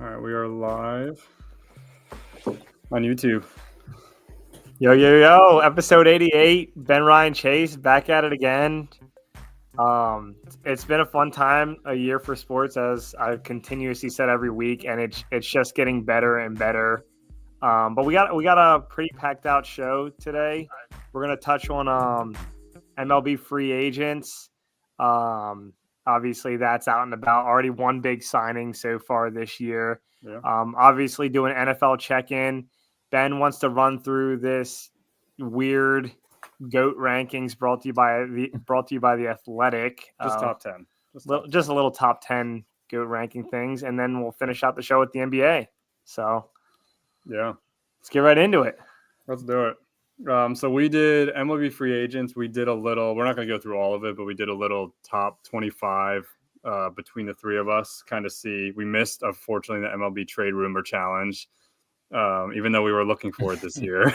All right, we are live on YouTube. Yo, episode 88, Ben Ryan Chase, back at it again. It's been a fun time, a year for sports, as I've continuously said every week, and it's just getting better and better. But we got a pretty packed out show today. We're gonna touch on MLB free agents. Obviously that's out and about. Already one big signing so far this year. Yeah. Obviously doing NFL check-in. Ben wants to run through this weird GOAT rankings brought to you by the Athletic. Just top 10. Just a little top 10 GOAT ranking things, and then we'll finish out the show with the NBA. So yeah, let's get right into it. Let's do it. So we did MLB free agents. We did a little. We're not going to go through all of it, but we did a little top 25 between the three of us. Kind of see. We missed, unfortunately, the MLB trade rumor challenge, even though we were looking for it this year.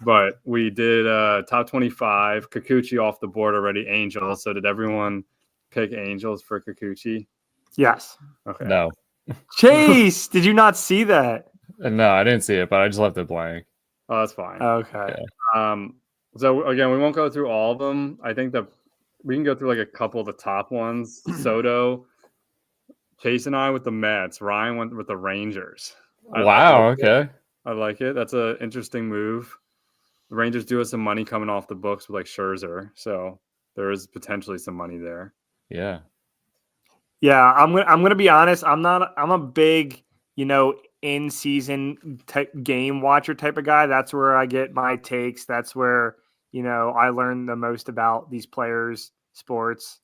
But we did top 25. Kikuchi off the board already. Angels. So did everyone pick Angels for Kikuchi? Yes. Okay. No. Chase, did you not see that? No, I didn't see it, but I just left it blank. Oh, that's fine. Okay. Yeah. So again, we won't go through all of them. I think that we can go through like a couple of the top ones. Soto, Chase and I with the Mets. Ryan went with the Rangers. Wow. Okay. I like it. That's an interesting move. The Rangers do have some money coming off the books with like Scherzer, so there is potentially some money there. Yeah. Yeah, I'm gonna be honest. I'm a big, in-season game watcher type of guy. That's where I get my takes. That's where, I learn the most about these players, sports,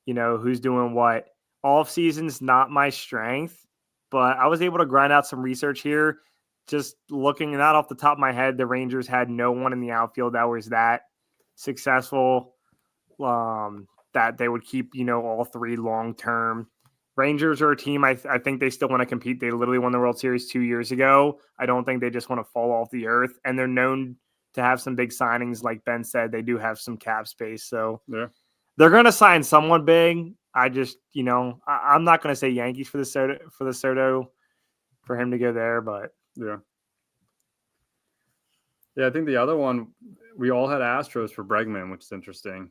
who's doing what. Off season's not my strength, but I was able to grind out some research here. Just looking not off the top of my head, the Rangers had no one in the outfield that was that successful, that they would keep, all three long term. Rangers are a team I think they still want to compete. They literally won the World Series 2 years ago. I don't think they just want to fall off the earth. And they're known to have some big signings. Like Ben said, they do have some cap space. So yeah, they're going to sign someone big. I just, I'm not going to say Yankees for the Soto for him to go there, but yeah. Yeah, I think the other one, we all had Astros for Bregman, which is interesting.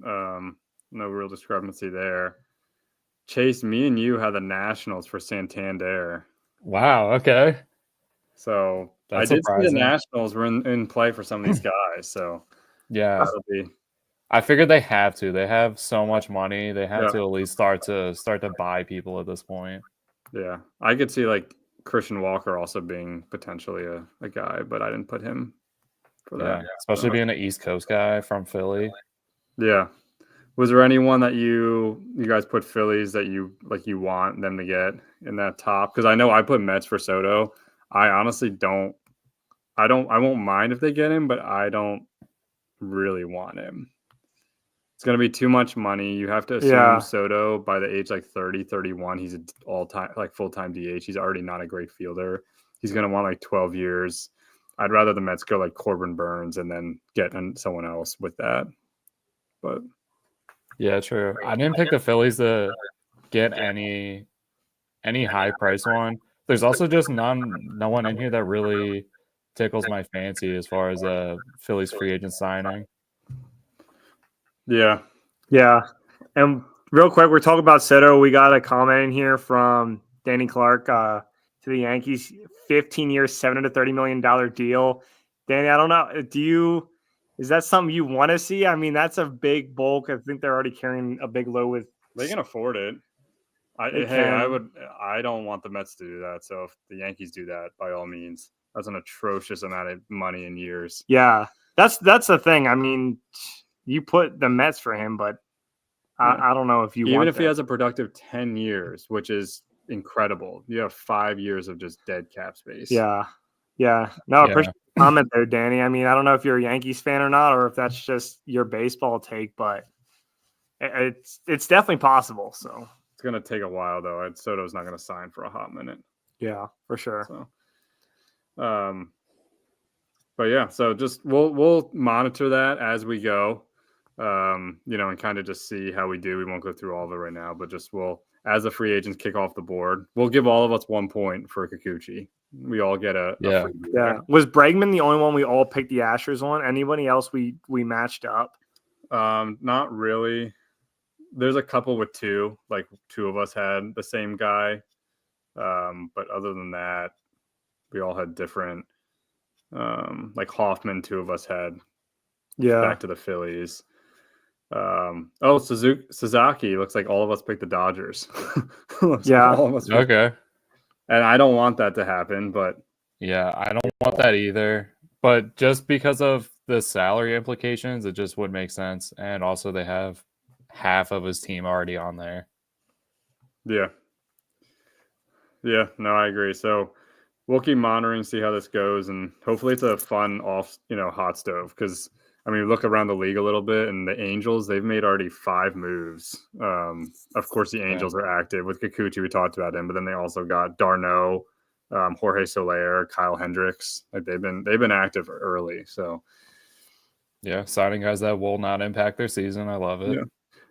No real discrepancy there. Chase, me and you had the Nationals for Santander. Wow. Okay. So that's I did surprising. see the Nationals were in play for some of these guys. So yeah, I figured they have to. They have so much money. They have to at least start to buy people at this point. Yeah, I could see like Christian Walker also being potentially a guy, but I didn't put him for that. Yeah, especially being an East Coast guy from Philly. Yeah. Was there anyone that you guys put Phillies that you want them to get in that top? Because I know I put Mets for Soto. I honestly don't. I won't mind if they get him, but I don't really want him. It's going to be too much money. You have to assume Soto by the age like 30, 31, he's an all-time like full-time DH. He's already not a great fielder. He's going to want like 12 years. I'd rather the Mets go like Corbin Burns and then get someone else with that. But yeah, true. I didn't pick the Phillies to get any high price one. There's also just no one in here that really tickles my fancy as far as a Phillies free agent signing. Yeah. And real quick, we're talking about Soto. We got a comment in here from Danny Clark to the Yankees, 15 years, $730 million deal. Danny, I don't know. Is that something you want to see? I mean, that's a big bulk. I think they're already carrying a big load with. They can afford it. I don't want the Mets to do that. So if the Yankees do that, by all means, that's an atrocious amount of money in years. Yeah, that's the thing. I mean, you put the Mets for him, but I don't know if you even want if that. He has a productive 10 years, which is incredible. You have 5 years of just dead cap space. Yeah. No, I appreciate the comment there, Danny. I mean, I don't know if you're a Yankees fan or not, or if that's just your baseball take, but it's definitely possible. So it's going to take a while, though. Soto's not going to sign for a hot minute. Yeah, for sure. So, but yeah, so just we'll monitor that as we go, and kind of just see how we do. We won't go through all of it right now, but just as the free agents kick off the board. We'll give all of us 1 point for Kikuchi. We all get a Yeah. free Yeah. Was Bregman the only one we all picked the Astros on? Anybody else we matched up? Not really. There's a couple with two. Like two of us had the same guy. But other than that, we all had different. Like Hoffman, two of us had back to the Phillies. Suzuki. Looks like all of us picked the Dodgers. Yeah. All of us picked, Okay. and I don't want that to happen, but Yeah, I don't want that either. But just because of the salary implications, it just would make sense. And also, they have half of his team already on there. yeah. Yeah, no, I agree. So we'll keep monitoring, see how this goes, and hopefully it's a fun hot stove. Because I mean, look around the league a little bit, and the Angels, they've made already 5 moves. Of course, the Angels are active with Kikuchi. We talked about him, but then they also got Darno, Jorge Soler, Kyle Hendricks. Like they've been active early. So yeah, signing guys that will not impact their season. I love it. Yeah.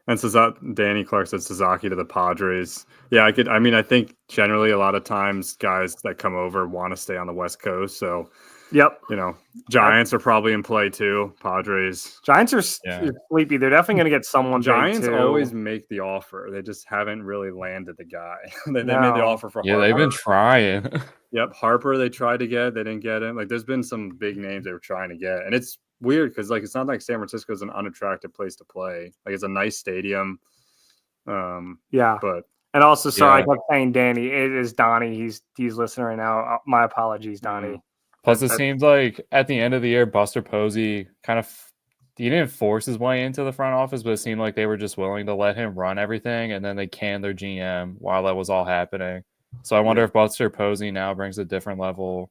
And Danny Clark said Sasaki to the Padres. Yeah, I think generally a lot of times guys that come over want to stay on the West Coast. So, yep. Giants are probably in play too. Padres. Giants are sleepy. They're definitely going to get someone. Giants always make the offer. They just haven't really landed the guy. they made the offer for Harper. Yeah, they've been trying. Yep, Harper they tried to get. They didn't get him. Like there's been some big names they were trying to get. And it's weird because it's not like San Francisco is an unattractive place to play. Like it's a nice stadium. But and also sorry, I kept saying Danny. It is Donnie. He's listening right now. My apologies, Donnie. Plus, it seems like at the end of the year, Buster Posey he didn't force his way into the front office, but it seemed like they were just willing to let him run everything, and then they canned their GM while that was all happening. So I wonder if Buster Posey now brings a different level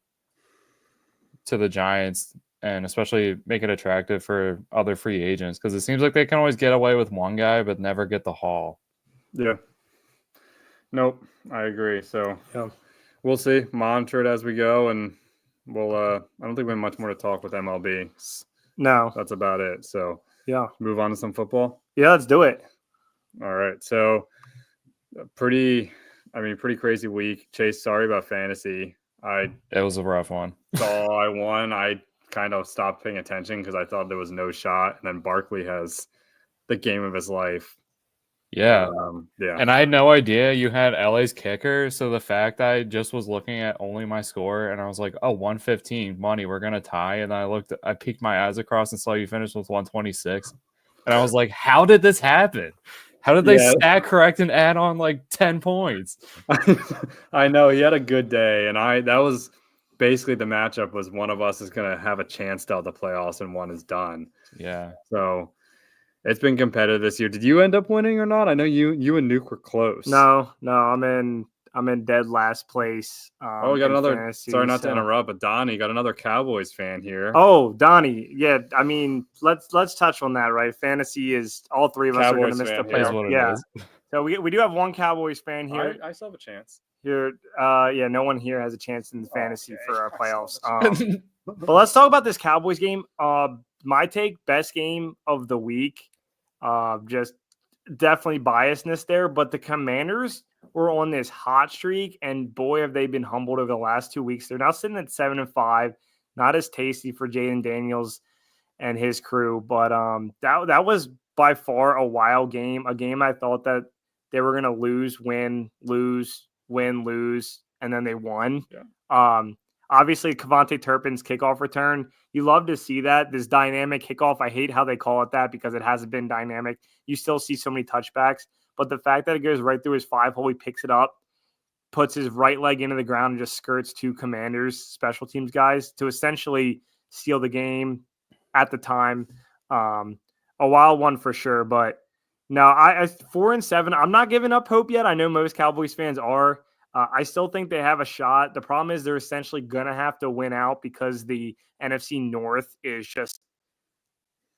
to the Giants, and especially make it attractive for other free agents, because it seems like they can always get away with one guy but never get the haul. Yeah. Nope, I agree. So we'll see. Monitor it as we go, and we'll I don't think we have much more to talk with MLB. No. That's about it. So move on to some football. Yeah, let's do it. All right. So pretty crazy week. Chase, sorry about fantasy. It was a rough one. Saw I won. I kind of stopped paying attention because I thought there was no shot. And then Barkley has the game of his life. Yeah. And I had no idea you had LA's kicker. So the fact I just was looking at only my score and I was like, 115 money, we're going to tie. And I peeked my eyes across and saw you finish with 126. And I was like, how did this happen? How did they stat correct and add on like 10 points? I know he had a good day. And that was basically the matchup was one of us is going to have a chance to the playoffs and one is done. Yeah. So it's been competitive this year. Did you end up winning or not? I know you and Nuke were close. No, I'm in dead last place. We got another. Fantasy, sorry not to interrupt, but Donnie got another Cowboys fan here. Oh, Donnie, yeah. I mean, let's touch on that, right? Fantasy is all three of us are going to miss the playoffs. Yeah. So we do have one Cowboys fan here. I still have a chance. Here, no one here has a chance in the fantasy for our playoffs. But let's talk about this Cowboys game. My take, best game of the week. Just definitely biasness there, but the Commanders were on this hot streak, and boy, have they been humbled over the last 2 weeks. They're now sitting at 7-5, not as tasty for Jaden Daniels and his crew, but that was by far a wild game, a game I thought that they were going to lose, win, lose, and then they won. Yeah. Obviously, Kevontae Turpin's kickoff return, you love to see that. This dynamic kickoff, I hate how they call it that because it hasn't been dynamic. You still see so many touchbacks, but the fact that it goes right through his 5-hole, he picks it up, puts his right leg into the ground, and just skirts two Commanders, special teams guys, to essentially seal the game at the time. A wild one for sure, but no, I 4-7. I'm not giving up hope yet. I know most Cowboys fans are. I still think they have a shot. The problem is they're essentially going to have to win out because the NFC North is just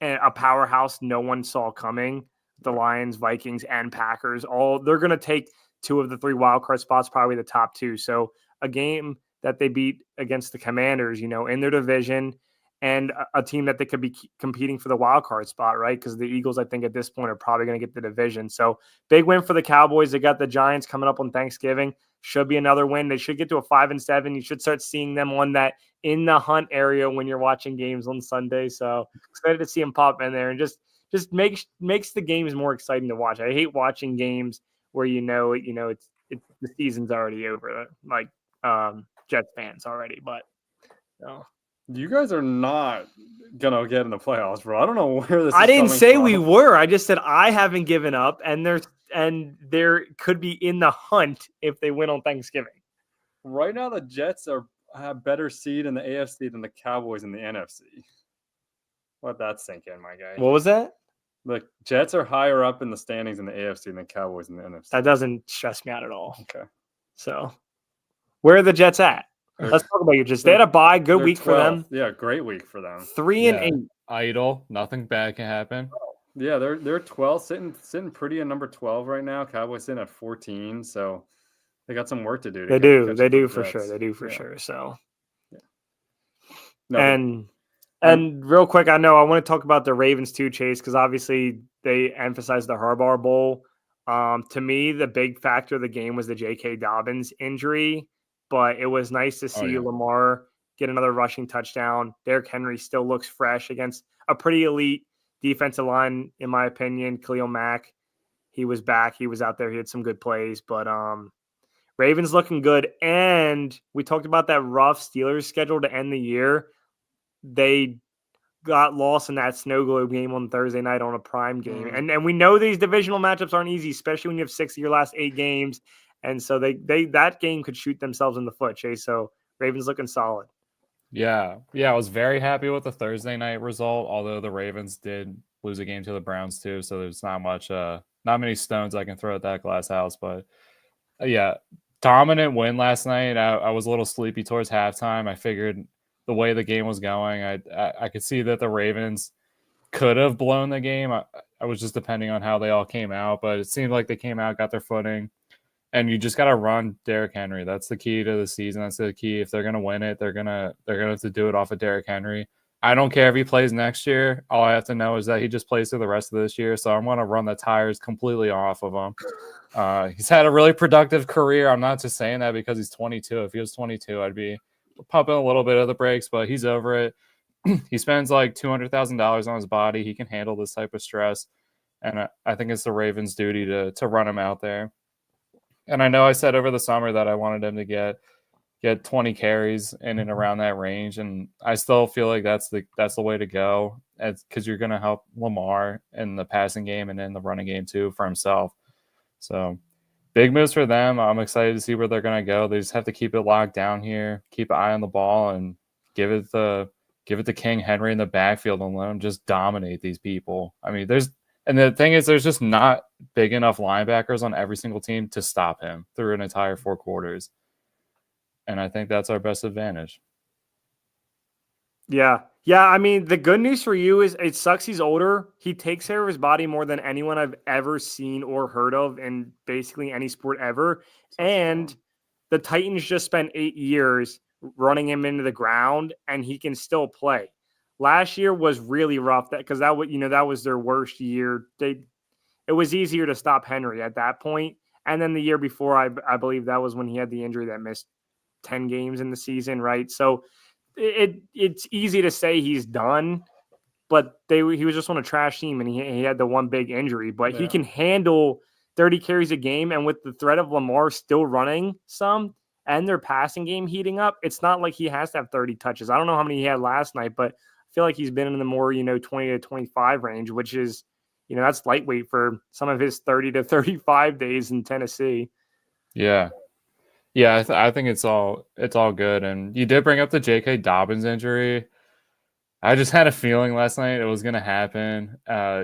a powerhouse no one saw coming. The Lions, Vikings, and Packers, they're going to take 2 of the 3 wildcard spots, probably the top 2. So a game that they beat against the Commanders, in their division, and a team that they could be competing for the wild card spot, right? Because the Eagles, I think at this point, are probably going to get the division. So big win for the Cowboys. They got the Giants coming up on Thanksgiving. Should be another win. They should get to a 5-7. You should start seeing them on that in the hunt area when you're watching games on Sunday. So excited to see them pop in there and just makes the games more exciting to watch. I hate watching games where it's the season's already over, like Jets fans already. But you guys are not gonna get in the playoffs, bro. I don't know where this. I didn't say from. we were. I just said I haven't given up, and there could be in the hunt if they win on Thanksgiving. Right now, the Jets have better seed in the AFC than the Cowboys in the NFC. Let that sink in, my guy. What was that? The Jets are higher up in the standings in the AFC than the Cowboys in the NFC. That doesn't stress me out at all. Okay. So, where are the Jets at? Let's talk about your Jets. They had a bye. Good week 12th. for them. Yeah, great week for them. 3-8. Idle. Nothing bad can happen. Yeah, they're 12, sitting pretty in number 12 right now. Cowboys sitting at 14, so they got some work to do. They do for sure. They do for sure. So, yeah. No, and real quick, I want to talk about the Ravens too, Chase, because obviously they emphasized the Harbaugh Bowl. To me, the big factor of the game was the J.K. Dobbins injury, but it was nice to see Lamar get another rushing touchdown. Derrick Henry still looks fresh against a pretty elite defensive line, in my opinion. Khalil Mack, he was back. He was out there. He had some good plays, but Ravens looking good. And we talked about that rough Steelers schedule to end the year. They got lost in that snow globe game on Thursday night on a prime game. And we know these divisional matchups aren't easy, especially when you have 6 of your last 8 games. And so that game could shoot themselves in the foot, Chase. So Ravens looking solid. Yeah. I was very happy with the Thursday night result, although the Ravens did lose a game to the Browns too. So there's not many stones I can throw at that glass house. But dominant win last night. I was a little sleepy towards halftime. I figured the way the game was going, I could see that the Ravens could have blown the game. I was just depending on how they all came out, but it seemed like they came out, got their footing, and you just got to run Derrick Henry. That's the key to the season. That's the key. If they're going to win it, they're gonna have to do it off of Derrick Henry. I don't care if he plays next year. All I have to know is that he just plays through the rest of this year. So I'm going to run the tires completely off of him. He's had a really productive career. I'm not just saying that because he's 22. If he was 22, I'd be pumping a little bit of the brakes, but he's over it. He spends like $200,000 on his body. He can handle this type of stress. And I think it's the Ravens' duty to run him out there. And I know I said over the summer that I wanted him to get 20 carries in and around that range. And I still feel like that's the way to go, because you're going to help Lamar in the passing game and in the running game too for himself. So big moves for them. I'm excited to see where they're going to go. They just have to keep it locked down here, keep an eye on the ball, and give it to King Henry in the backfield and let him just dominate these people. I mean, the thing is, there's just not big enough linebackers on every single team to stop him through an entire 4 quarters. And I think that's our best advantage. Yeah. I mean, the good news for you is it sucks he's older. He takes care of his body more than anyone I've ever seen or heard of in basically any sport ever. And the Titans just spent 8 years running him into the ground, and he can still play. Last year was really rough because that was their worst year. It was easier to stop Henry at that point. And then the year before, I believe that was when he had the injury that missed 10 games in the season, right? So it's easy to say he's done, but he was just on a trash team, and he had the one big injury. But he can handle 30 carries a game, and with the threat of Lamar still running some and their passing game heating up, it's not like he has to have 30 touches. I don't know how many he had last night, but I feel like he's been in the more 20 to 25 range, which is that's lightweight for some of his 30 to 35 days in Tennessee. Yeah. I think it's all good. And you did bring up the J.K. Dobbins injury. I just had a feeling last night it was going to happen.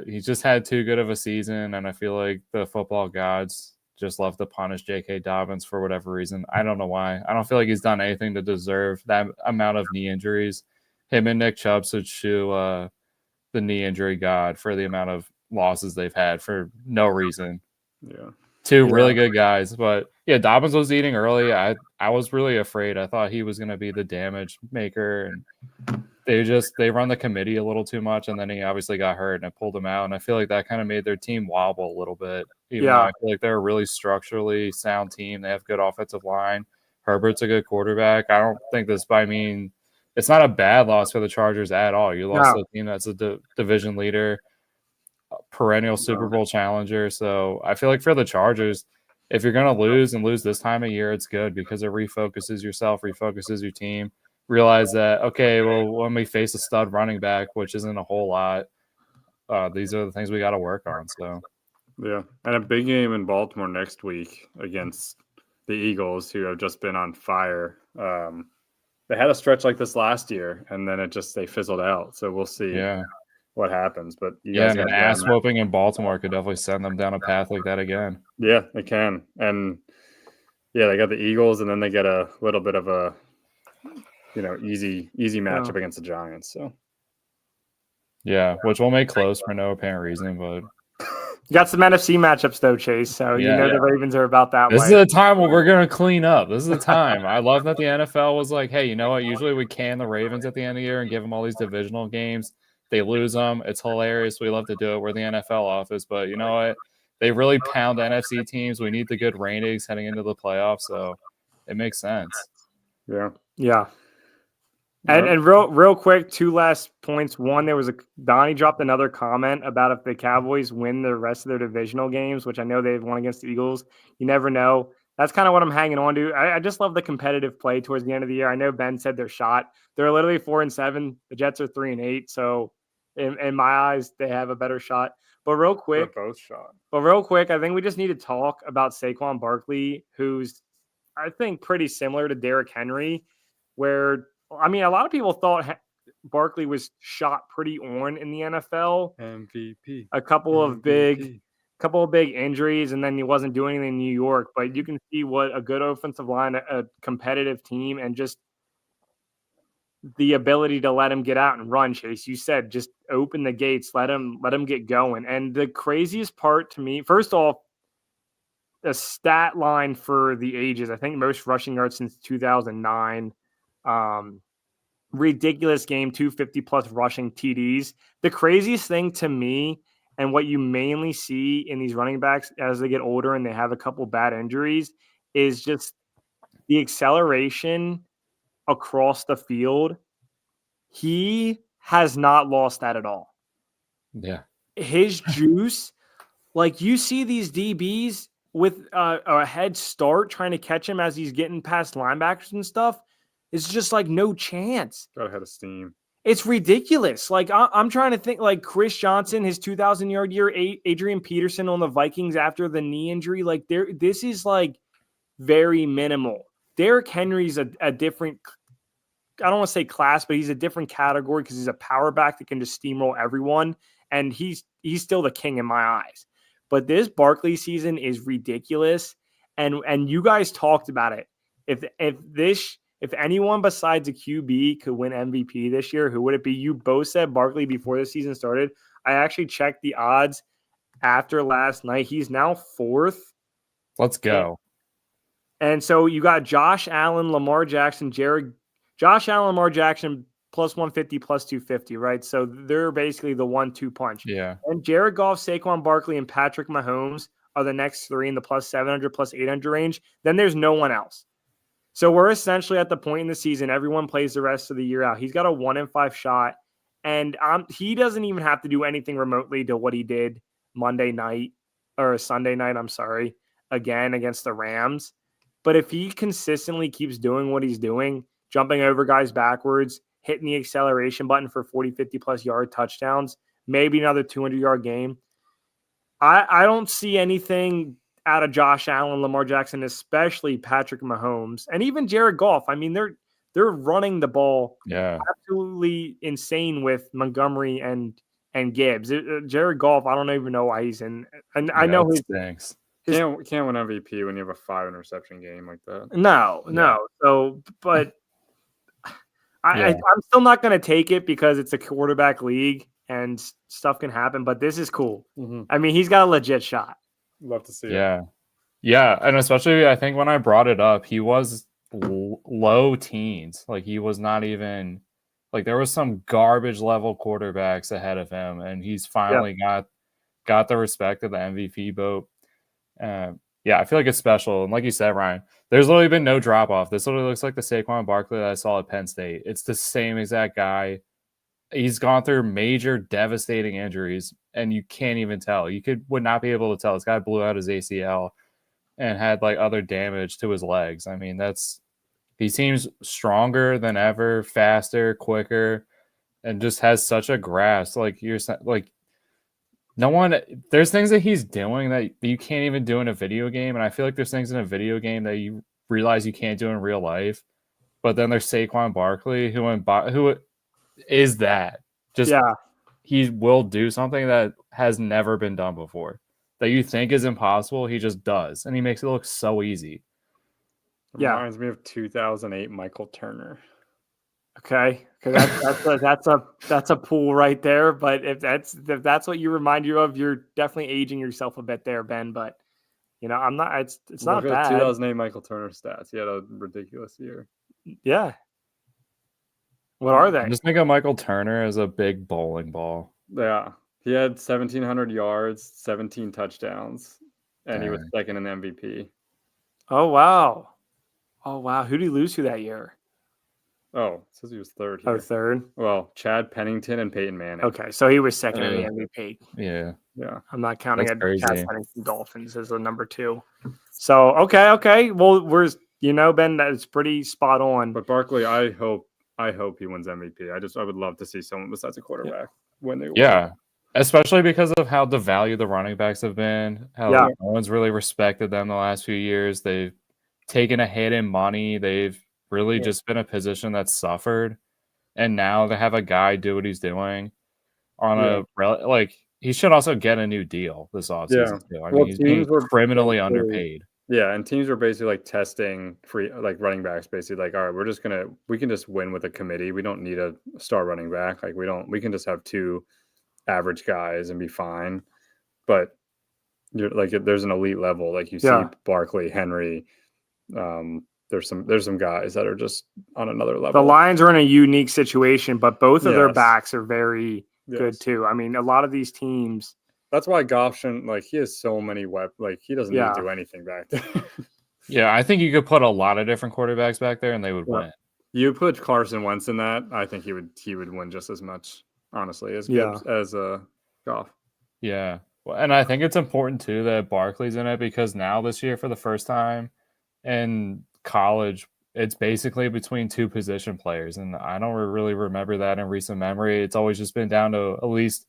He just had too good of a season, and I feel like the football gods just love to punish J.K. Dobbins for whatever reason. I don't know why. I don't feel like he's done anything to deserve that amount of knee injuries. Him and Nick Chubb should sue the knee injury god for the amount of losses they've had for no reason. Yeah. Two really good guys. But yeah, Dobbins was eating early. I was really afraid. I thought he was going to be the damage maker. And they run the committee a little too much, and then he obviously got hurt and it pulled him out. And I feel like that kind of made their team wobble a little bit. Even though I feel like they're a really structurally sound team. They have good offensive line. Herbert's a good quarterback. I don't think this by mean it's not a bad loss for the Chargers at all. You lost to a team that's a division leader, perennial Super Bowl challenger. So I feel like for the Chargers, if you're going to lose and lose this time of year, it's good because it refocuses yourself, refocuses your team. Realize that, okay, well, when we face a stud running back, which isn't a whole lot, these are the things we got to work on. So, yeah. And a big game in Baltimore next week against the Eagles, who have just been on fire. They had a stretch like this last year, and then they fizzled out. So we'll see what happens. But an ass whooping in Baltimore could definitely send them down a path like that again. Yeah, it can. And they got the Eagles, and then they get a little bit of a easy matchup against the Giants. So which will make close for no apparent reason, but. You got some NFC matchups though, Chase. So the Ravens are about that. This is a time where we're gonna clean up. This is the time. I love that the NFL was like, hey, you know what? Usually we can the Ravens at the end of the year and give them all these divisional games. They lose them. It's hilarious. We love to do it. We're the NFL office, but you know what? They really pound NFC teams. We need the good ratings heading into the playoffs, so it makes sense. Yeah. And real quick, 2 last points. One, Donnie dropped another comment about if the Cowboys win the rest of their divisional games, which I know they've won against the Eagles. You never know. That's kind of what I'm hanging on to. I just love the competitive play towards the end of the year. I know Ben said they're shot. They're literally 4-7. The Jets are 3-8. So in my eyes, they have a better shot. But real quick, they're both shot. But real quick, I think we just need to talk about Saquon Barkley, who's I think pretty similar to Derrick Henry, where a lot of people thought Barkley was shot pretty on in the NFL. MVP. A couple of big injuries, and then he wasn't doing anything in New York. But you can see what a good offensive line, a competitive team, and just the ability to let him get out and run. Chase, you said just open the gates, let him get going. And the craziest part to me, first off, a stat line for the ages. I think most rushing yards since 2009. Ridiculous game, 250 plus rushing TDs. The craziest thing to me, and what you mainly see in these running backs as they get older and they have a couple bad injuries, is just the acceleration across the field. He has not lost that at all. Yeah. His juice, like you see these DBs with a head start trying to catch him as he's getting past linebackers and stuff. It's just like no chance. Got ahead of steam. It's ridiculous. Like I'm trying to think, like Chris Johnson, his 2,000-yard year, Adrian Peterson on the Vikings after the knee injury. Like this is like very minimal. Derrick Henry's a different, I don't want to say class, but he's a different category because he's a power back that can just steamroll everyone. And he's still the king in my eyes. But this Barkley season is ridiculous. And you guys talked about it. If anyone besides a QB could win MVP this year, who would it be? You both said Barkley before the season started. I actually checked the odds after last night. He's now 4th. Let's go. And so you got Josh Allen, Lamar Jackson, Lamar Jackson plus 150, plus 250, right? So they're basically the 1-2 punch. Yeah. And Jared Goff, Saquon Barkley, and Patrick Mahomes are the next 3 in the plus 700, plus 800 range. Then there's no one else. So we're essentially at the point in the season, everyone plays the rest of the year out. He's got a 1-in-5 shot, and he doesn't even have to do anything remotely to what he did Sunday night, again against the Rams. But if he consistently keeps doing what he's doing, jumping over guys backwards, hitting the acceleration button for 40, 50-plus yard touchdowns, maybe another 200-yard game, I don't see anything out of Josh Allen, Lamar Jackson, especially Patrick Mahomes, and even Jared Goff. I mean, they're running the ball absolutely insane with Montgomery and Gibbs. Jared Goff, I don't even know why he's in. And I know his thanks. Can't win MVP when you have a 5-interception game like that. No. So, but I'm still not going to take it because it's a quarterback league and stuff can happen. But this is cool. Mm-hmm. I mean, he's got a legit shot. Love to see it. Yeah. And especially, I think when I brought it up, he was low teens. Like he was not even Like there was some garbage level quarterbacks ahead of him, and he's finally got the respect of the MVP vote. Yeah, I feel like it's special. And like you said, Ryan, there's literally been no drop off. This literally looks like the Saquon Barkley that I saw at Penn State. It's the same exact guy. He's gone through major devastating injuries, and you can't even tell. Would not be able to tell. This guy blew out his ACL and had like other damage to his legs. I mean, he seems stronger than ever, faster, quicker, and just has such a grasp. Like there's things that he's doing that you can't even do in a video game. And I feel like there's things in a video game that you realize you can't do in real life. But then there's Saquon Barkley, who is that. He will do something that has never been done before. That you think is impossible, he just does. And he makes it look so easy. Reminds me of 2008 Michael Turner. Okay, that's a pool right there. But if that's what you remind you of, you're definitely aging yourself a bit there, Ben. But I'm not. It's not bad. 2008 Michael Turner stats. He had a ridiculous year. Yeah. What are they? Just think of Michael Turner as a big bowling ball. Yeah, he had 1,700 yards, 17 touchdowns, and he was second in MVP. Oh wow! Who did he lose to that year? Oh, it says he was third here. Oh, third? Well, Chad Pennington and Peyton Manning. Okay, so he was second in the MVP. Yeah. I'm not counting Chad Pennington Dolphins as the number 2. So, okay. Well, Ben, that's pretty spot on. But Barkley, I hope he wins MVP. I would love to see someone besides a quarterback win the award. Yeah. Especially because of how devalued the running backs have been. How no one's really respected them the last few years. They've taken a hit in money. They've really just been a position that's suffered. And now to have a guy do what he's doing on he should also get a new deal this offseason too. I mean, he's being criminally underpaid. Yeah, and teams were basically like testing running backs, basically like, all right, we can just win with a committee. We don't need a star running back. Like we can just have 2 average guys and be fine. But there's an elite level, like you see Barkley, Henry. There's some guys that are just on another level. The Lions are in a unique situation, but both of their backs are very good too. I mean, a lot of these teams. That's why Goff shouldn't, he has so many weapons. Like, he doesn't need to do anything back there. Yeah, I think you could put a lot of different quarterbacks back there and they would win. You put Carson Wentz in that, I think he would win just as much, honestly, as Goff. Yeah. Well, and I think it's important too that Barkley's in it because now this year for the first time in college, it's basically between 2 position players. And I don't really remember that in recent memory. It's always just been down to at least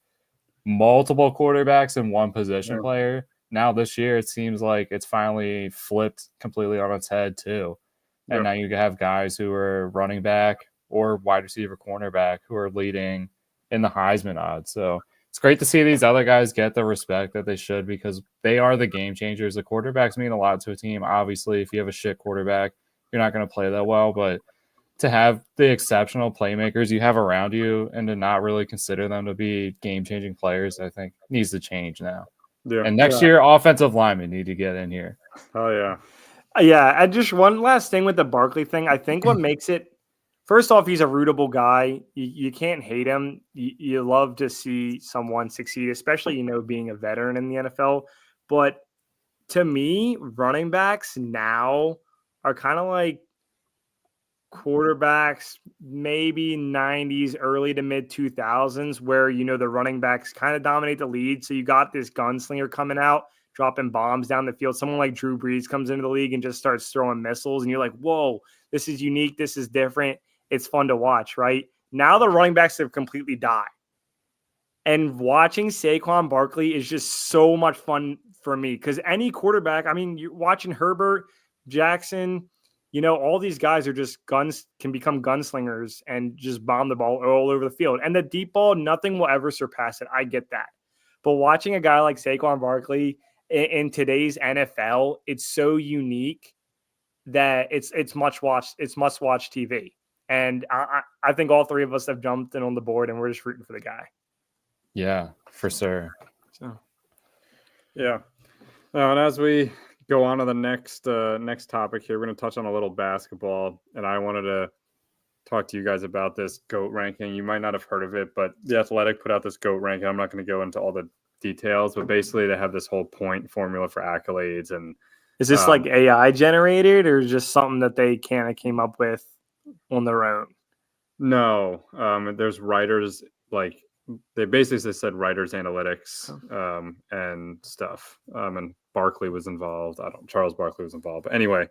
multiple quarterbacks and 1 position player. Now this year, it seems like it's finally flipped completely on its head too. And now you have guys who are running back or wide receiver cornerback who are leading in the Heisman odds. So it's great to see these other guys get the respect that they should because they are the game changers. The quarterbacks mean a lot to a team. Obviously, if you have a shit quarterback, you're not going to play that well. But to have the exceptional playmakers you have around you and to not really consider them to be game-changing players, I think needs to change now. Yeah. And next year, offensive linemen need to get in here. Oh, yeah. Yeah, and just one last thing with the Barkley thing. I think what makes it – first off, he's a rootable guy. You can't hate him. You love to see someone succeed, especially, being a veteran in the NFL. But to me, running backs now are kind of like quarterbacks, maybe 90s, early to mid 2000s, where, the running backs kind of dominate the lead. So you got this gunslinger coming out, dropping bombs down the field. Someone like Drew Brees comes into the league and just starts throwing missiles. And you're like, whoa, this is unique. This is different. It's fun to watch, right? Now the running backs have completely died. And watching Saquon Barkley is just so much fun for me because any quarterback, I mean, you're watching Herbert, Jackson, all these guys are just can become gunslingers and just bomb the ball all over the field. And the deep ball, nothing will ever surpass it. I get that. But watching a guy like Saquon Barkley in today's NFL, it's so unique that it's must-watch TV. And I think all 3 of us have jumped in on the board and we're just rooting for the guy. Yeah, for sure. So, yeah. And as we go on to the next topic here, we're going to touch on a little basketball. And I wanted to talk to you guys about this GOAT ranking. You might not have heard of it, but The Athletic put out this GOAT ranking. I'm not going to go into all the details, but basically they have this whole point formula for accolades. And Is this like AI generated or just something that they kind of came up with on their own? No, there's writers, like they basically said writers analytics and stuff. And Barkley was involved. Charles Barkley was involved. But anyway,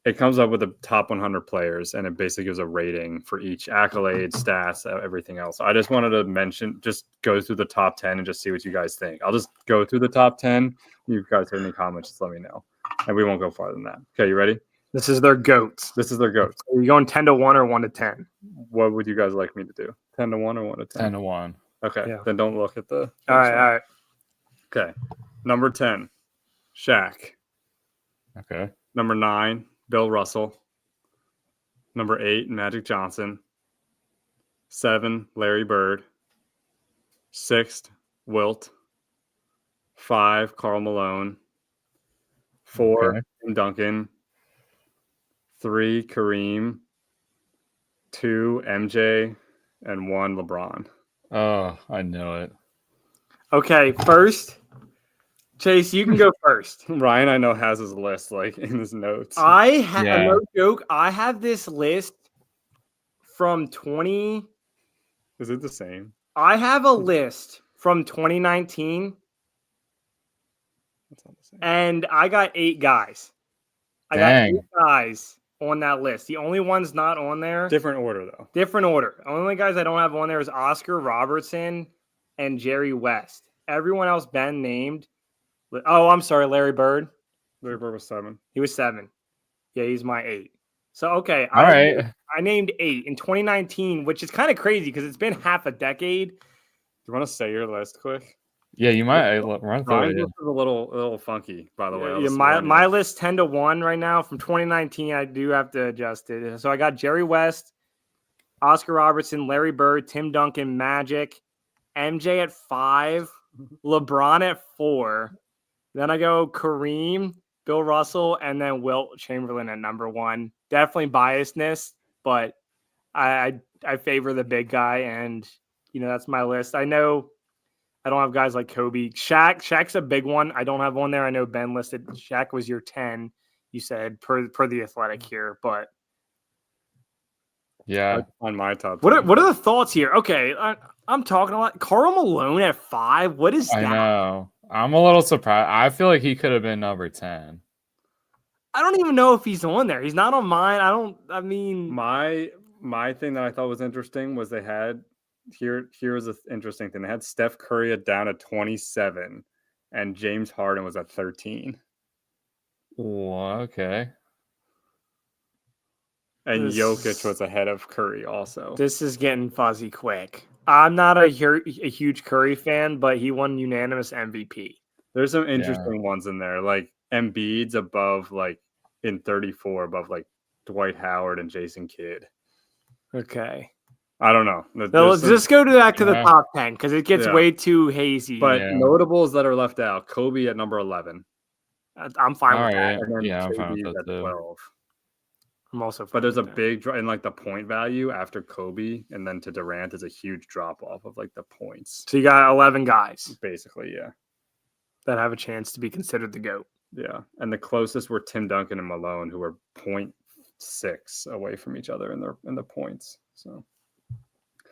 it comes up with the top 100 players, and it basically gives a rating for each accolade, stats, everything else. I just wanted to just go through the top 10 and just see what you guys think. I'll just go through the top 10. You guys have any comments, just let me know. And we won't go farther than that. Okay, you ready? This is their GOATs. This is their GOATs. Are you going 10 to 1 or 1 to 10? What would you guys like me to do? 10 to 1 or 1 to 10? 10 to 1. Okay, Yeah. Then don't look at the... All right. Okay, number 10, Shaq. Okay. Number 9, Bill Russell. Number 8, Magic Johnson. 7, Larry Bird. 6, Wilt. 5, Karl Malone. 4, Tim Duncan. 3, Kareem. 2, MJ. And 1, LeBron. Oh, I know it. Okay, first, Chase, you can go first. Ryan, I know, has his list like in his notes. No joke. I have this list from 20. Is it the same? I have a list from 2019, That's not the same. and I got 8 guys. I Dang. got 8 guys on that list. The only ones not on there, Different order though. different order. Only guys I don't have on there is Oscar Robertson and Jerry West. Everyone else Ben named. Oh, I'm sorry, Larry Bird. Larry Bird was 7. He was 7. Yeah, he's my 8. So, okay. All right. I named 8 in 2019, which is kind of crazy because it's been half a decade. Do you want to say your list quick? Yeah, you might run through Ryan's it. list is a little funky, by the way. I'll Yeah, just warn you. my list 10 to 1 right now from 2019. I do have to adjust it. So I got Jerry West, Oscar Robertson, Larry Bird, Tim Duncan, Magic, MJ at 5, LeBron at 4. Then I go Kareem, Bill Russell, and then Wilt Chamberlain at number 1. Definitely biasness, but I favor the big guy, and that's my list. I know I don't have guys like Kobe. Shaq's a big one. I don't have one there. I know Ben listed Shaq was your 10, you said, per the Athletic here, but Yeah. on my top. what are the thoughts here? Okay, I'm talking a lot. Karl Malone at 5. What is that? I know. I'm a little surprised. I feel like he could have been number 10. I don't even know if he's on there. He's not on mine. My thing that I thought was interesting was they had here was an interesting thing. They had Steph Curry down at 27 and James Harden was at 13. Oh, okay. And Jokic was ahead of Curry also. This is getting fuzzy quick. I'm not a huge Curry fan, but he won unanimous MVP. There's some interesting ones in there. Like Embiid's above, like in 34, above like Dwight Howard and Jason Kidd. Okay. I don't know. So let's just go back to the top 10 because it gets way too hazy. But notables that are left out: Kobe at number 11. I'm fine with that. And then Yeah, I'm KD fine with that at too. 12. I'm also fine But there's a with that. big drop in like the point value after Kobe, and then to Durant is a huge drop off of like the points. So you got 11 guys Basically, yeah. that have a chance to be considered the GOAT. Yeah. And the closest were Tim Duncan and Malone, who were 0.6 away from each other in the points. So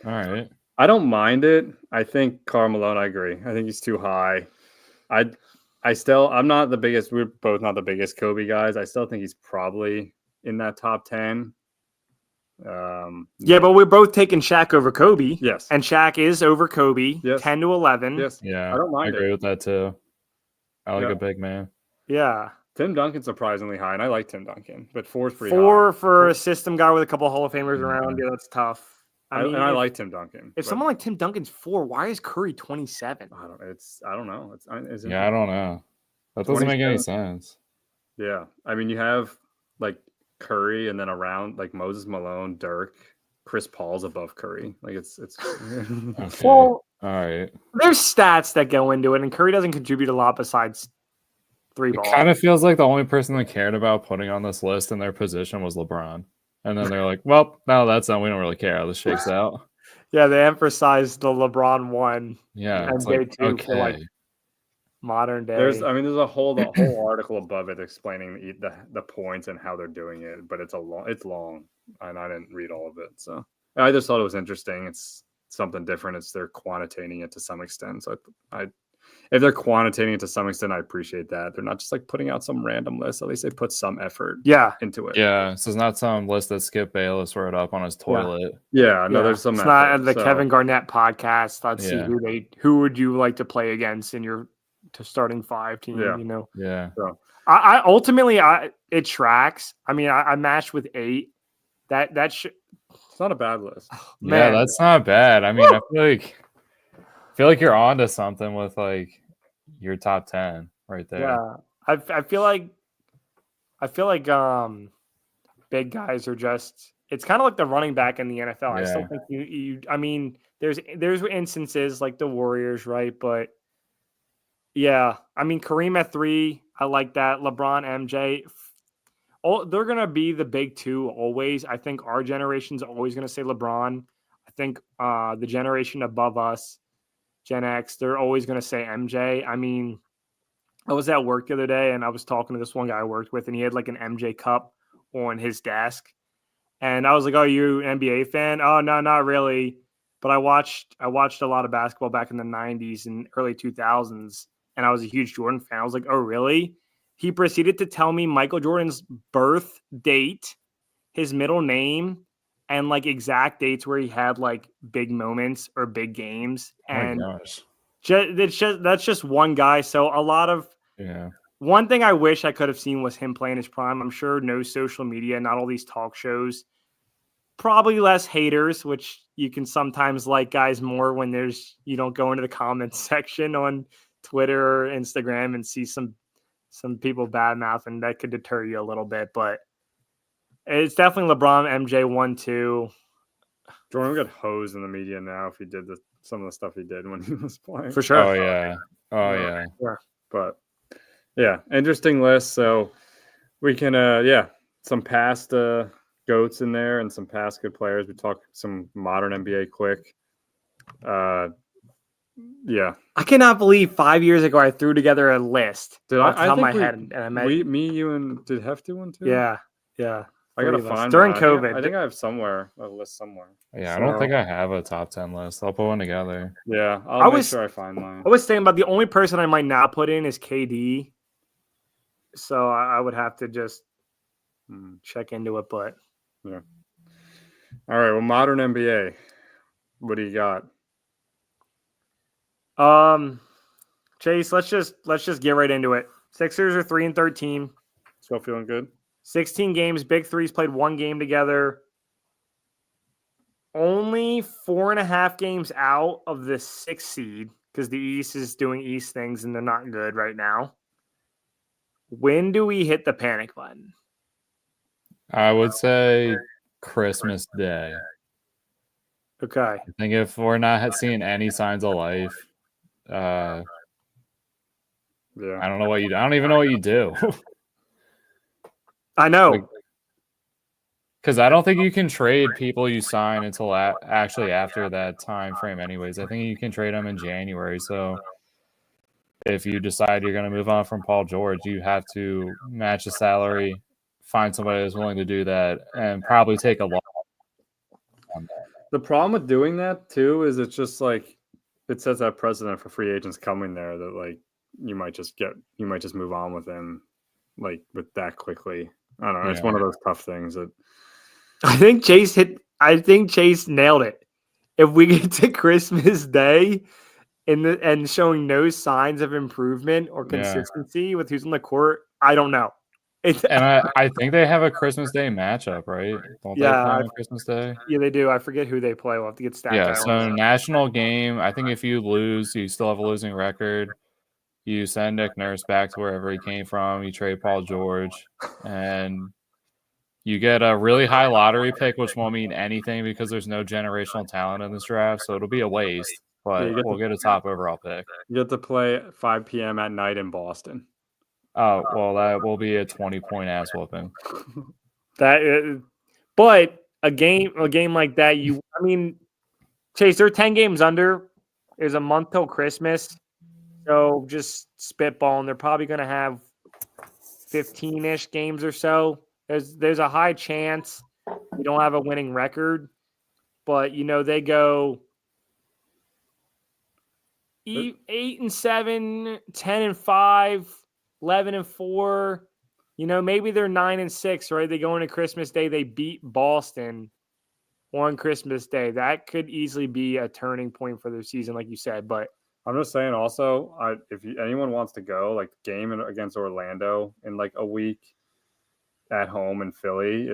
All right. I don't mind it. I think Karl Malone, I agree. I think he's too high. I'm not the biggest, we're both not the biggest Kobe guys. I still think he's probably in that top 10. Yeah, but we're both taking Shaq over Kobe. Yes. And Shaq is over Kobe, Yes. 10 to 11. Yes. Yeah. I don't mind agree it. with that too. I like a big man. Yeah. Tim Duncan's surprisingly high, and I like Tim Duncan, but 4 is pretty 4 high. for a system guy with a couple Hall of Famers around. Yeah, that's tough. I like Tim Duncan. If someone like Tim Duncan's 4, why is Curry 27? I don't know. I don't know. That doesn't make any sense. Yeah. I mean, you have like Curry, and then around like Moses Malone, Dirk, Chris Paul's above Curry. Like it's Okay. Well, all right. There's stats that go into it, and Curry doesn't contribute a lot besides 3 It balls. kind of feels like the only person that cared about putting on this list in their position was LeBron. And then they're like, well, no, that's not. We don't really care how this shakes out. Yeah, they emphasized the LeBron 1 Yeah, and it's like, MJ 2 for like okay. modern day. There's the whole article above it explaining the points and how they're doing it, but it's long, and I didn't read all of it. So I just thought it was interesting. It's something different. It's they're quantitating it to some extent. So if they're quantitating it to some extent, I appreciate that. They're not just like putting out some random list. At least they put some effort into it. Yeah, so it's not some list that Skip Bayless wrote up on his toilet. Yeah, no, there's some it's effort. Not the Kevin Garnett podcast. Let's see who would you like to play against in your starting 5 team, you know? Yeah. So I ultimately it tracks. I mean, I matched with 8. It's not a bad list. Yeah, that's not bad. I mean, I feel like you're onto something with like your top 10 right there. Yeah. I feel like big guys are just it's kind of like the running back in the NFL. Yeah. I still think I mean, there's instances like the Warriors, right? But yeah, I mean Kareem at 3, I like that. LeBron, MJ, they're gonna be the big 2 always. I think our generation's always gonna say LeBron. I think the generation above us, Gen X, they're always gonna say MJ. I mean, I was at work the other day and I was talking to this one guy I worked with, and he had like an MJ cup on his desk. And I was like, "Oh, you an NBA fan?" "Oh, no, not really. But I watched a lot of basketball back in the 90s and early 2000s, and I was a huge Jordan fan." I was like, "Oh, really?" He proceeded to tell me Michael Jordan's birth date, his middle name, and like exact dates where he had like big moments or big games. And oh my gosh. That's just one guy. So a lot of one thing I wish I could have seen was him playing his prime. I'm sure no social media, not all these talk shows, probably less haters, which you can sometimes like guys more when you don't go into the comments section on Twitter or Instagram and see some people badmouth, and that could deter you a little bit. But it's definitely LeBron, MJ 1, 2. Jordan would get hosed in the media now if he did some of the stuff he did when he was playing. For sure. Oh yeah. But yeah, interesting list. So we can some past GOATs in there and some past good players. We talk some modern NBA quick. Yeah. I cannot believe 5 years ago I threw together a list. Did off the I top of think my head, and I met you and did Hef do one too? Yeah. I gotta find during one. COVID. I think I have a list somewhere. Yeah, I don't think I have a top 10 list. I'll put one together. Yeah, I'll make sure I find mine. I was thinking about the only person I might not put in is KD. So I would have to just check into it, but yeah. All right. Well, modern NBA. What do you got? Chase, let's just get right into it. Sixers are 3-13. Still feeling good. 16 games. Big Three's played 1 game together. Only 4.5 games out of the 6th seed because the East is doing East things and they're not good right now. When do we hit the panic button? I would say Christmas Day. Okay. I think if we're not seeing any signs of life, I don't know what I don't even know what you do. I know. Because I don't think you can trade people you sign until actually after that time frame anyways. I think you can trade them in January. So if you decide you're going to move on from Paul George, you have to match the salary, find somebody that's willing to do that, and probably take a loss on that. The problem with doing that too is it's just like it sets that precedent for free agents coming there that like you might just move on with him like with that quickly. I don't know. It's one of those tough things that I think Chase nailed it. If we get to Christmas Day and showing no signs of improvement or consistency with who's on the court, I don't know. And I think they have a Christmas Day matchup, right? Don't they play on Christmas Day? Yeah, they do. I forget who they play. We'll have to get stats. Yeah, so national game. I think if you lose, you still have a losing record. You send Nick Nurse back to wherever he came from. You trade Paul George, and you get a really high lottery pick, which won't mean anything because there's no generational talent in this draft, so it'll be a waste. But we'll get a top overall pick. You get to play at 5 p.m. at night in Boston. Oh, well, that will be a 20-point ass whooping. That But a game like that, Chase, they're 10 games under. There's a month till Christmas. So just spitballing, they're probably going to have 15-ish games or so. There's a high chance they don't have a winning record, but they go 8-7, 10-5, 11-4. Maybe they're 9-6, right? They go into Christmas Day, they beat Boston on Christmas Day. That could easily be a turning point for their season, like you said. But I'm just saying also, if anyone wants to go, like the game against Orlando in like a week at home in Philly,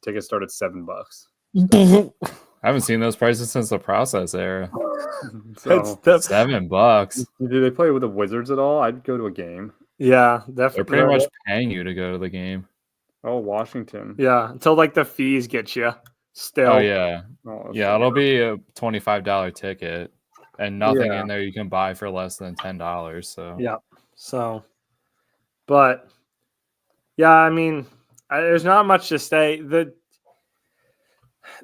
tickets start at $7. I haven't seen those prices since the process era. So $7. Do they play with the Wizards at all? I'd go to a game. Yeah, definitely. They're pretty much paying you to go to the game. Oh, Washington. Yeah, until like the fees get you. Still. Oh yeah, it'll be a $25 ticket, and nothing in there you can buy for less than $10. So yeah, but yeah, there's not much to say.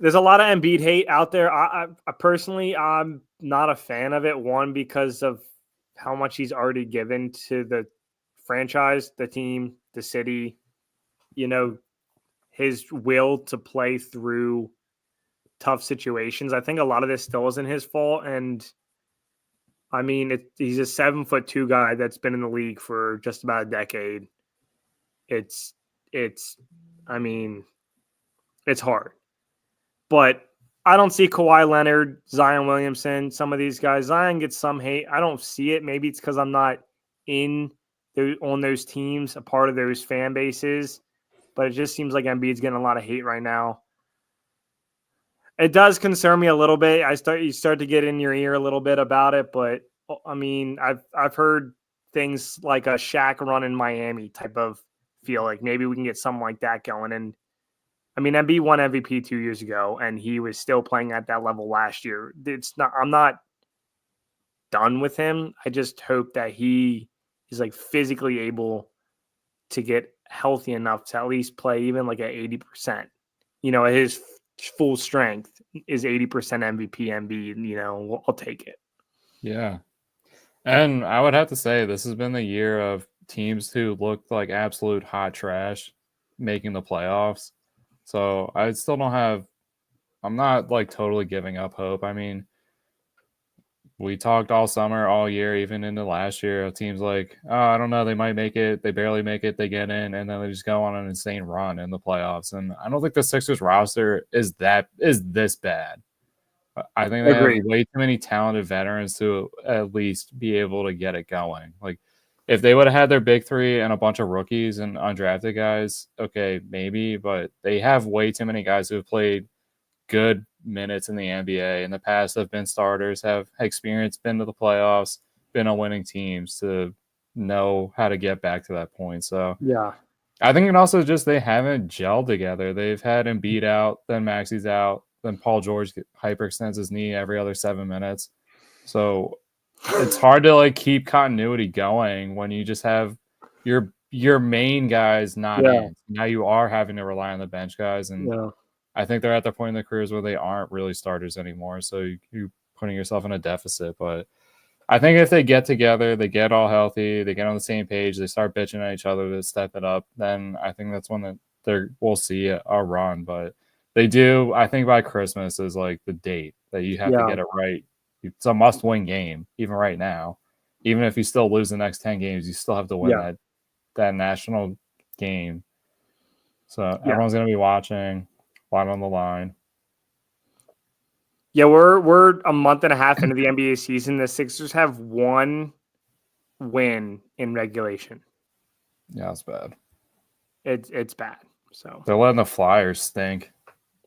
There's a lot of Embiid hate out there. I personally, I'm not a fan of it. One, because of how much he's already given to the franchise, the team, the city. His will to play through tough situations. I think a lot of this still isn't his fault. And he's a 7'2" guy that's been in the league for just about a decade. It's hard. But I don't see Kawhi Leonard, Zion Williamson, some of these guys. Zion gets some hate. I don't see it. Maybe it's because I'm not on those teams, a part of those fan bases. But it just seems like Embiid's getting a lot of hate right now. It does concern me a little bit. You start to get in your ear a little bit about it, but I've heard things like a Shaq run in Miami type of feel. Like maybe we can get something like that going. And Embiid won MVP 2 years ago, and he was still playing at that level last year. I'm not done with him. I just hope that he is like physically able to get healthy enough to at least play even like at 80%. His full strength is 80% MVP Embiid. I'll take it. Yeah. And I would have to say this has been the year of teams who looked like absolute hot trash making the playoffs. So I still I'm not like totally giving up hope. We talked all summer, all year, even into last year of teams like, oh, I don't know, they might make it, they barely make it, they get in, and then they just go on an insane run in the playoffs. And I don't think the Sixers roster is this bad. I think they have way too many talented veterans to at least be able to get it going. Like, if they would have had their big three and a bunch of rookies and undrafted guys, okay, maybe, but they have way too many guys who have played good minutes in the NBA in the past, have been starters, have experience, been to the playoffs, been on winning teams to know how to get back to that point. So yeah, I think it also just they haven't gelled together. They've had Embiid out, then Maxi's out, then Paul George hyperextends his knee every other 7 minutes. So it's hard to like keep continuity going when you just have your main guys not in. Now you are having to rely on the bench guys, and I think they're at the point in their careers where they aren't really starters anymore. So you're putting yourself in a deficit. But I think if they get together, they get all healthy, they get on the same page, they start bitching at each other to step it up, then I think that's when we'll see a run. But they do, I think by Christmas is like the date that you have to get it right. It's a must-win game, even right now. Even if you still lose the next 10 games, you still have to win that national game. So everyone's going to be watching, line on the line. Yeah, we're a month and a half into the NBA season. The Sixers have one win in regulation. Yeah, it's bad. It's bad. So they're letting the Flyers stink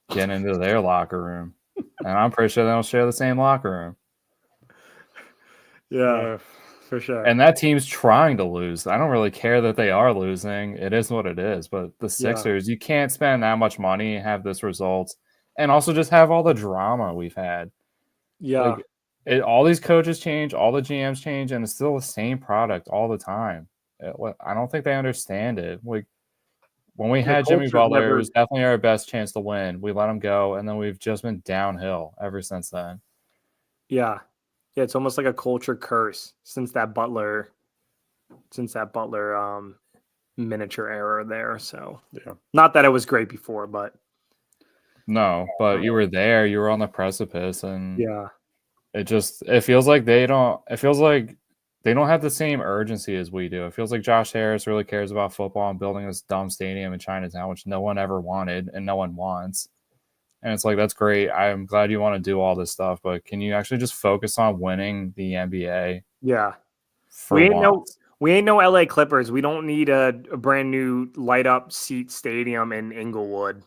get into their locker room. And I'm pretty sure they don't share the same locker room. Yeah, for sure. And that team's trying to lose. I don't really care that they are losing. It is what it is. But the Sixers, you can't spend that much money, have this result, and also just have all the drama we've had. Yeah. All these coaches change, all the GMs change, and it's still the same product all the time. I don't think they understand it. Like, when we The had Jimmy culture's Butler, it never- was definitely our best chance to win. We let him go, and then we've just been downhill ever since then. Yeah. Yeah, it's almost like a culture curse since that Butler miniature era there. So Yeah. not that it was great before, but No, but you were there. You were on the precipice, and yeah. it feels like they don't. It feels like they don't have the same urgency as we do. It feels like Josh Harris really cares about football and building this dumb stadium in Chinatown, which no one ever wanted and no one wants. And it's like, that's great. I'm glad you want to do all this stuff, but can you actually just focus on winning the NBA? Yeah. For once? We ain't no LA Clippers. We don't need a brand new light up seat stadium in Inglewood.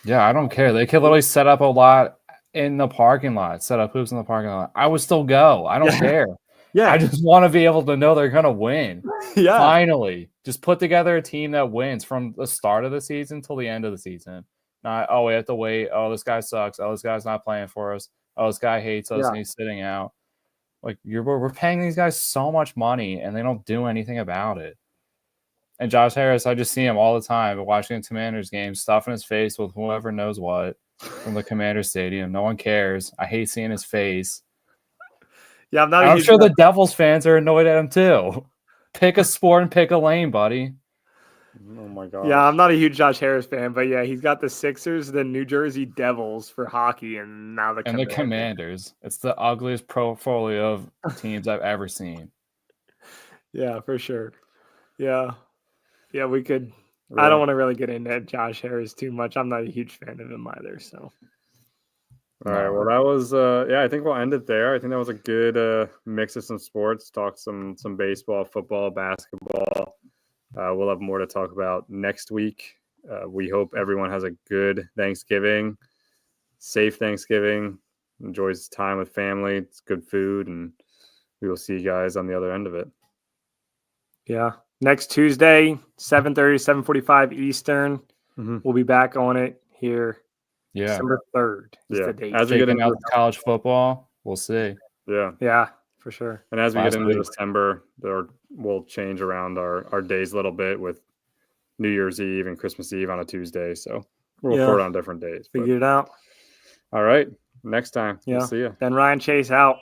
Yeah, I don't care. They could literally set up a lot in the parking lot, set up hoops in the parking lot. I would still go. I don't care. Yeah. I just want to be able to know they're going to win. Yeah. Finally, just put together a team that wins from the start of the season till the end of the season. Not, oh, we have to wait. Oh, this guy sucks. Oh, this guy's not playing for us. Oh, this guy hates us and he's sitting out. Like, we're paying these guys so much money and they don't do anything about it. And Josh Harris, I just see him all the time watching the Commanders games, stuffing his face with whoever knows what from the Commanders Stadium. No one cares. I hate seeing his face. Yeah, I'm sure the Devils fans are annoyed at him too. Pick a sport and pick a lane, buddy. Oh my god. Yeah, I'm not a huge Josh Harris fan, but yeah, he's got the Sixers, the New Jersey Devils for hockey, and now the Commanders. It's the ugliest portfolio of teams I've ever seen. Yeah, for sure. Yeah. Yeah, we could. Really? I don't want to really get into Josh Harris too much. I'm not a huge fan of him either. So. All right. Well, that was I think we'll end it there. I think that was a good mix of some sports. Talk some baseball, football, basketball. We'll have more to talk about next week. We hope everyone has a good Thanksgiving, safe Thanksgiving, enjoys time with family. It's good food, and we will see you guys on the other end of it. Yeah. Next Tuesday, 7:30, 7:45 Eastern. Mm-hmm. We'll be back on it here. Yeah. December 3rd is Yeah. the date. As we get into college football, we'll see. Yeah. Yeah, for sure. And as we get into December, we'll change around our days a little bit with New Year's Eve and Christmas Eve on a Tuesday. So we'll record on different days. Figure it out. All right. Next time. Yeah. We'll see you. Ben Ryan Chase out.